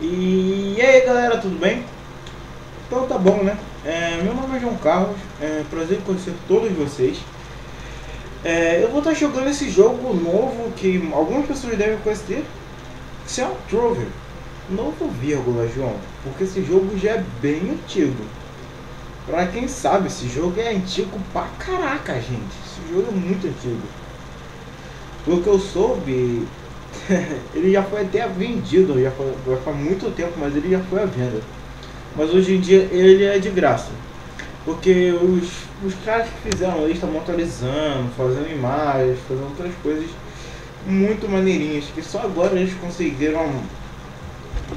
E aí galera, tudo bem? Então tá bom, né? Meu nome é João Carlos, prazer em conhecer todos vocês. Eu vou estar jogando esse jogo novo que algumas pessoas devem conhecer, que se chama Trover. Novo vírgula, João, porque esse jogo já é bem antigo. Pra quem sabe, esse jogo é antigo pra caraca, gente. Esse jogo é muito antigo. Pelo que eu soube, ele já foi até vendido, já faz muito tempo, mas ele já foi à venda. Mas hoje em dia ele é de graça. Porque os caras que fizeram ele estão atualizando, fazendo imagens, fazendo outras coisas muito maneirinhas, que só agora eles conseguiram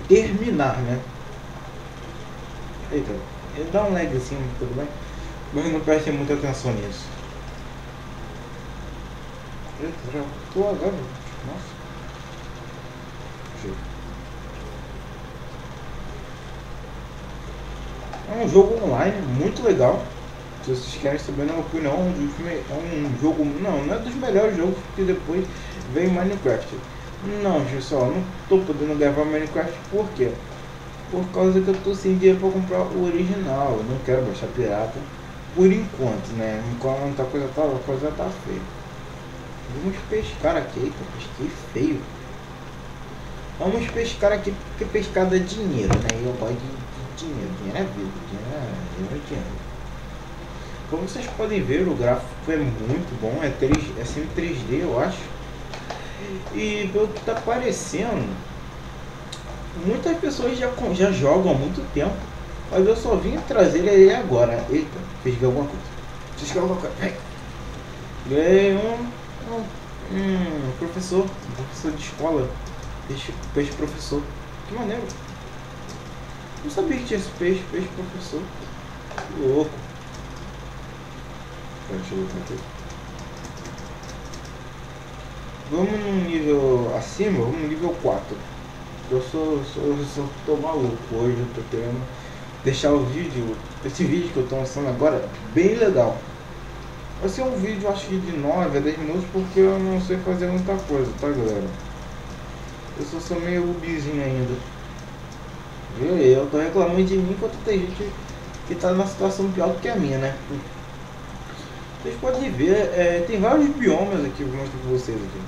terminar, né? Eita, ele dá um lag assim, tudo bem? Mas não preste muita atenção nisso. Eita, já tô agora. Nossa. É um jogo online muito legal. Se vocês querem saber na minha opinião, é um jogo. Não é dos melhores jogos, porque depois vem Minecraft. Não, pessoal, não tô podendo gravar Minecraft por quê? Por causa que eu tô sem dinheiro pra comprar o original. Eu não quero baixar pirata por enquanto, né? Enquanto a coisa tá feia. Vamos pescar aqui, eita, pesquei feio. Vamos pescar aqui porque pescado é dinheiro, né? E eu gosto de dinheiro. Dinheiro é vida, dinheiro é dinheiro. Como vocês podem ver, o gráfico é muito bom, é sempre 3D, eu acho. E pelo que está parecendo, muitas pessoas já jogam há muito tempo, mas eu só vim trazer ele agora. Eita, fiz alguma coisa. Fiz alguma coisa. Ganhei um professor de escola. Peixe professor. Que maneiro. Não sabia que tinha esse peixe professor. Que louco. Deixa eu ver aqui. Vamos num nível acima, vamos no nível 4. Eu só tô maluco hoje, eu tô querendo deixar esse vídeo que eu tô lançando agora, bem legal. Vai ser um vídeo, acho que de 9 a 10 minutos, porque eu não sei fazer muita coisa, tá galera? Eu sou meio ubizinho ainda. Eu tô reclamando de mim enquanto tem gente que tá numa situação pior do que a minha, né? Vocês podem ver, tem vários biomas aqui, vou mostrar pra vocês aqui.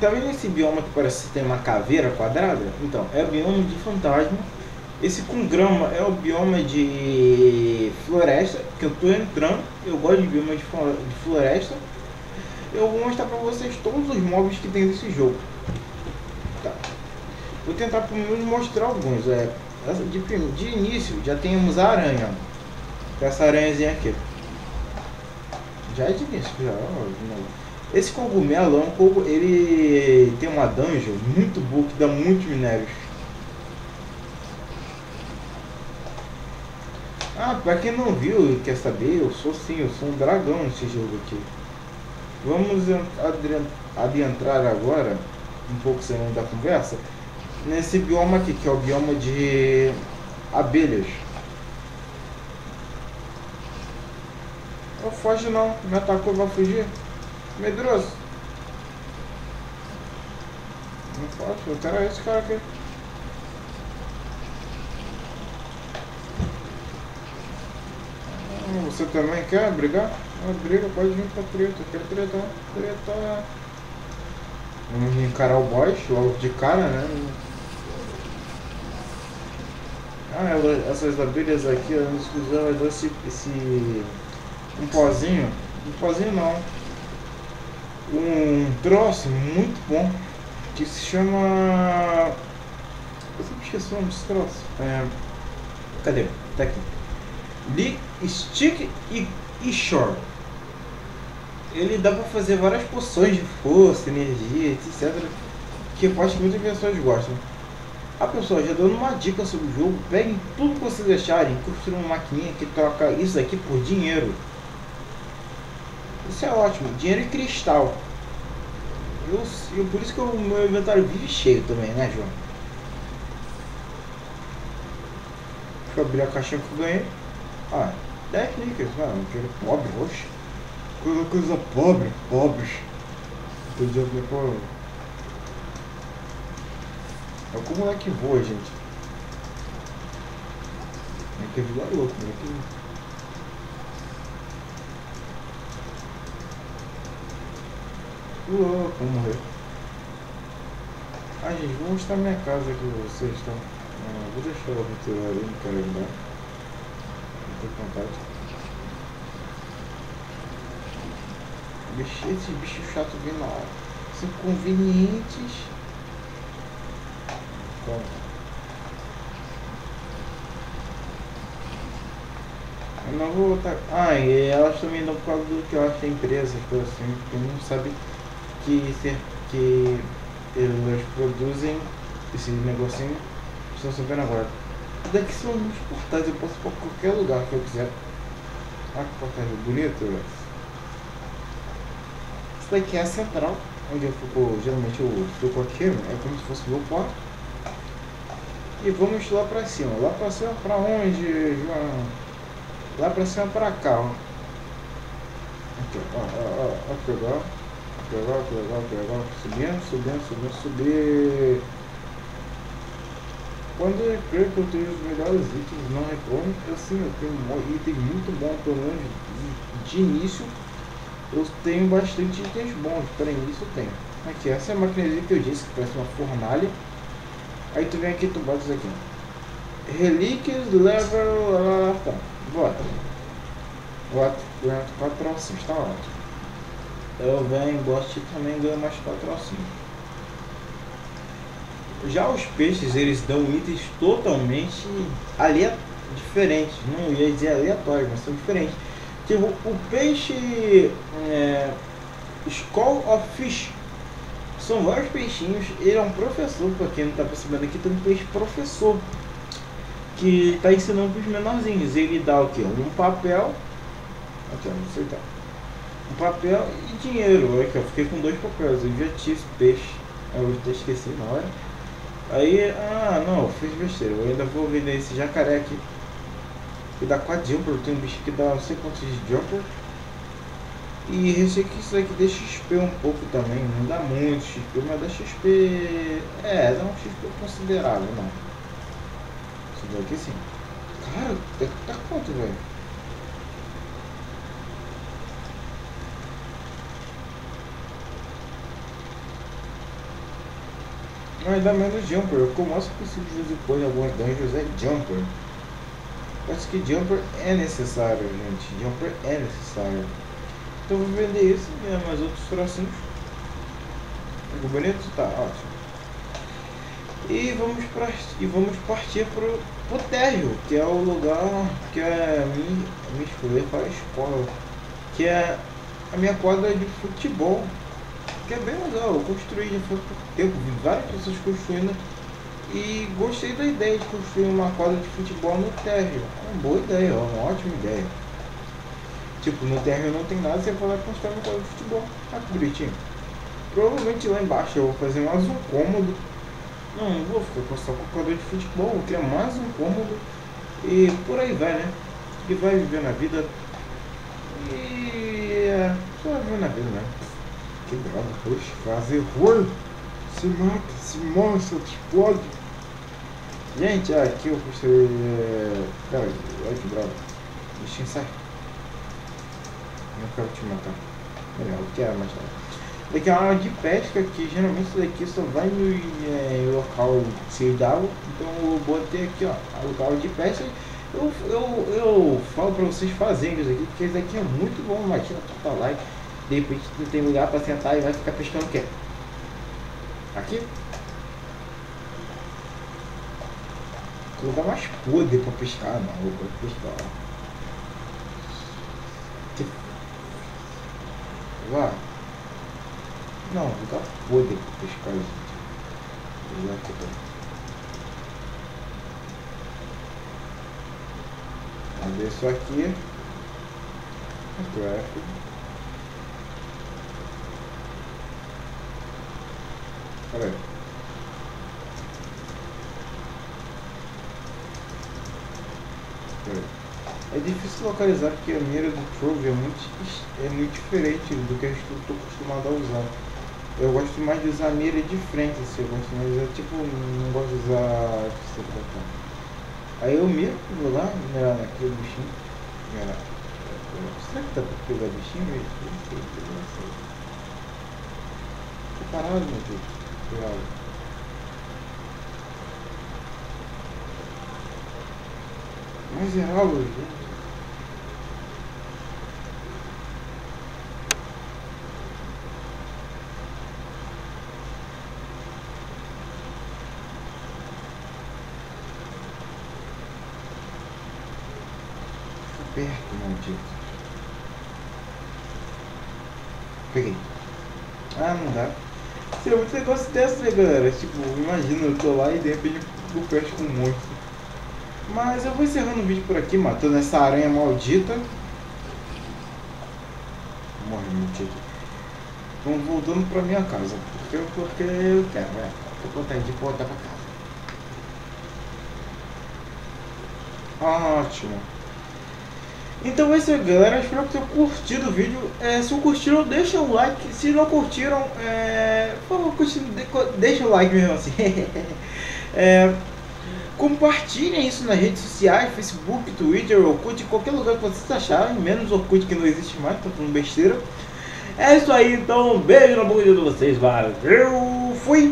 Tá vendo esse bioma que parece que tem uma caveira quadrada? Então, é o bioma de fantasma. Esse com grama é o bioma de floresta, que eu tô entrando. Eu gosto de bioma de floresta. Eu vou mostrar pra vocês todos os mobs que tem nesse jogo. Tá. Vou tentar pelo menos mostrar alguns. De início já temos a aranha. Essa aranhazinha aqui. Já é de início, já. Esse cogumelo é um pouco. Ele tem uma dungeon muito boa que dá muitos minérios. Ah, pra quem não viu e quer saber, eu sou um dragão nesse jogo aqui. Vamos adentrar agora, um pouco saindo da conversa, nesse bioma aqui, que é o bioma de abelhas. Não foge não, me atacou, vai fugir. Medroso. Não foge, eu quero esse cara aqui. Você também quer brigar? Briga, pode vir pra treta, quer treta. Vamos encarar o boss logo de cara, né? Essas abelhas aqui, elas usam um pozinho não, um troço muito bom que se chama, eu sempre esqueci o nome desse troço. Cadê? Tá aqui. Lee Stick e Shore. Ele dá pra fazer várias poções de força, energia, etc. Que eu acho que muitas pessoas gostam. A pessoa já dando uma dica sobre o jogo, peguem tudo que vocês acharem, construam uma maquininha que troca isso aqui por dinheiro. Isso é ótimo, dinheiro e cristal. Por isso que o meu inventário vive cheio também, né, João? Deixa eu abrir a caixinha que eu ganhei. 10 níqueis, mano, dinheiro pobre, oxe. Coisa pobres. Podia ver, pô. É como o moleque voa, gente. É que voa louco, moleque. Louco, vou morrer. Ah, gente, vou mostrar minha casa aqui pra vocês, tá? Vou deixar o roteiro ali, não quero ajudar. Não tô com vontade. Esses bichos chatos vêm na hora. São convenientes. Como? Eu não vou botar. Ah, e elas também dão por causa do que eu acho da empresa, coisa assim, porque não sabe que eles produzem esse negocinho. Estou sabendo agora. Daqui são muitos portais, eu posso ir pra qualquer lugar que eu quiser. Olha que portal bonito, velho. Isso daqui é a central, onde eu fico, geralmente eu fico aqui, é como se fosse meu quarto. E vamos lá pra cima. Lá pra cima pra onde, João? Lá pra cima pra cá, ó. Aqui, ó, que legal. Que legal, que legal, que legal. Subir. Quando eu creio que eu tenho os melhores itens, não reclamo, assim, eu tenho um item muito bom, pelo menos de início. Eu tenho bastante itens bons, para início eu tenho. Aqui, essa é a maquininha que eu disse, que parece uma fornalha. Aí tu vem aqui, tu bota isso aqui. Relíquias, level, tá, bota. 4 alcinhos, tá ótimo. Eu venho, gosto também, ganho mais 4 alcinhos. Já os peixes, eles dão itens totalmente diferentes. Não ia dizer aleatórios, mas são diferentes. Tipo, o peixe Skull of Fish. São vários peixinhos. Ele é um professor, pra quem não está percebendo aqui, tem um peixe professor que está ensinando para os menorzinhos. Ele dá o que? Um papel. Aqui, não sei, tá. Um papel e dinheiro. Aqui, eu fiquei com 2 papéis. Eu já tinha esse peixe. Eu até esqueci na hora. Aí, não, fiz besteira. Eu ainda vou vender esse jacaré aqui. Que dá 4 jumper. Tem um bicho que dá não sei quantos de jumper. E esse aqui, isso aqui dá XP um pouco também. Não dá muito XP, mas dá XP. Dá um XP considerável, não. Isso daqui sim. Cara, tá quanto, velho? Mas dá menos jumper. O que eu mais consigo de vez em quando em algumas dungeons é jumper. Acho que jumper é necessário, gente. Jumper é necessário. Então eu vou vender esse e ganhar mais outros trocinhos. Ficou bonito? Tá, ótimo. E vamos partir pro térreo, que é o lugar que a minha escolha para a escola. Que é a minha quadra de futebol. Que é bem legal. Eu construí já faz pouco tempo, vi várias pessoas construindo. E gostei da ideia de construir uma quadra de futebol no térreo. É uma boa ideia, uma ótima ideia. Tipo, no térreo não tem nada, você vai lá construir uma quadra de futebol. Ah, que bonitinho. Provavelmente lá embaixo eu vou fazer mais um cômodo. Não vou ficar só com quadra de futebol, vou criar mais um cômodo. E por aí vai, né? E vai viver na vida. E só vai viver na vida, né? Que droga, poxa, fazer ruim. Se mata, se mostra, te explode. Gente, aqui eu construí. Cara, olha que droga. Deixa eu sair. Não quero te matar. Melhor, eu quero mais nada. Daqui é uma área de pesca que geralmente isso daqui só vai no local cheio d'água. Então eu botei aqui, ó, a local de pesca. Eu falo pra vocês fazerem isso aqui, porque isso aqui é muito bom. Matina, total like. De repente não tem lugar pra sentar e vai ficar pescando o quê? Aqui? Que lugar mais podre pra pescar, não. Eu vou pescar. Lá. Não, lugar podre pra pescar, gente. Já que vamos ver isso aqui. Craft. Olha aí. É difícil localizar porque a mira do Trove é muito diferente do que eu estou acostumado a usar. Eu gosto mais de usar a mira de frente, assim, eu gosto mais de usar, tipo, não gosto de usar. Aí eu miro, vou lá, mirar naquele bichinho. Mirar. Será que dá pra pegar bichinho mesmo? Não sei. Tô parado, meu Deus. Cuidado. Miserável, gente. Perto, maldito. Peguei. Ah, não dá. Seria muito negócio dessa, né, galera? Tipo, imagina, eu tô lá e de repente eu fecho com um monstro. Mas eu vou encerrando o vídeo por aqui, matando essa aranha maldita. Morre, maldito. Vamos voltando pra minha casa. Porque eu quero, né? Tô com vontade de voltar pra casa. Ótimo. Então é isso aí, galera. Espero que tenham curtido o vídeo. Se curtiram, deixa o like. Se não curtiram, por favor, deixa o like mesmo assim. Compartilhem isso nas redes sociais, Facebook, Twitter, Orkut, qualquer lugar que vocês acharem, menos Orkut que não existe mais, tô falando besteira. É isso aí, então, um beijo na boca de vocês, valeu, fui!